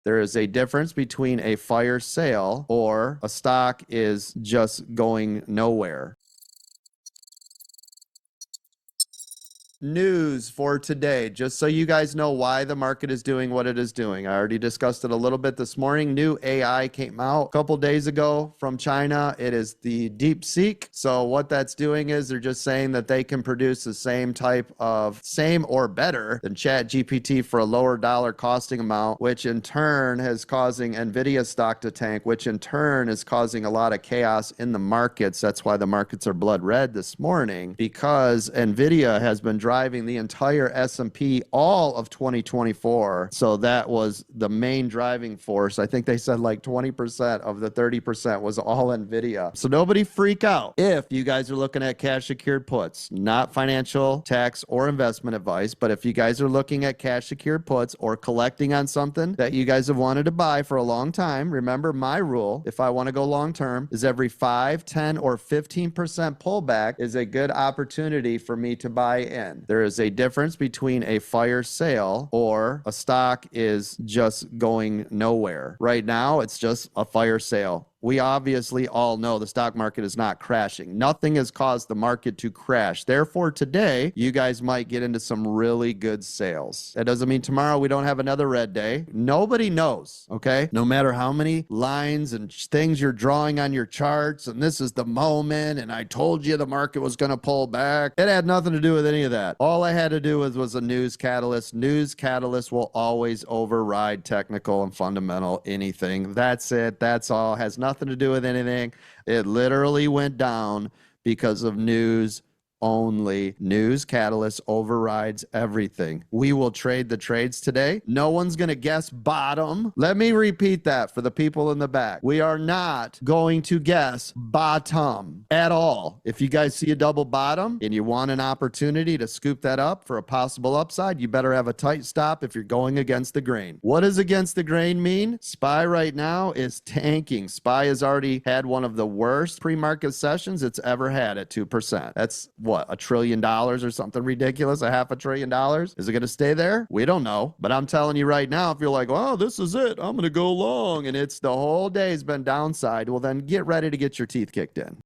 There is a difference between a fire sale or a stock is just going nowhere. News for today, just so you guys know why the market is doing what it is doing. I already discussed it a little bit this morning. New AI came out a couple days ago from China. It is the DeepSeek. So what that's doing is they're just saying that they can produce the same or better than ChatGPT for a lower dollar costing amount, which in turn is causing NVIDIA stock to tank, which in turn is causing a lot of chaos in the markets. That's why the markets are blood red this morning, because NVIDIA has been driving the entire S&P all of 2024. So that was the main driving force. I think they said like 20% of the 30% was all NVIDIA. So nobody freak out if you guys are looking at cash secured puts. Not financial, tax, or investment advice, but if you guys are looking at cash secured puts or collecting on something that you guys have wanted to buy for a long time, remember my rule, if I want to go long term, is every 5, 10, or 15% pullback is a good opportunity for me to buy in. There is a difference between a fire sale or a stock is just going nowhere. Right now, it's just a fire sale. We obviously all know the stock market is not crashing. Nothing has caused the market to crash. Therefore, today, you guys might get into some really good sales. That doesn't mean tomorrow we don't have another red day. Nobody knows, okay? No matter how many lines and things you're drawing on your charts, and this is the moment, and I told you the market was going to pull back. It had nothing to do with any of that. All I had to do was a news catalyst. News catalyst will always override technical and fundamental anything. That's it. That's all. Has nothing to do with anything. It literally went down because of news only. News catalyst overrides everything. We will trade the trades today. No one's going to guess bottom. Let me repeat that for the people in the back. We are not going to guess bottom at all. If you guys see a double bottom and you want an opportunity to scoop that up for a possible upside, you better have a tight stop if you're going against the grain. What does against the grain mean? SPY right now is tanking. SPY has already had one of the worst pre-market sessions it's ever had at 2%. That's what, $1 trillion or something ridiculous, $500 billion? Is it going to stay there? We don't know. But I'm telling you right now, if you're like, oh, this is it, I'm going to go long, and it's the whole day's been downside, well, then get ready to get your teeth kicked in.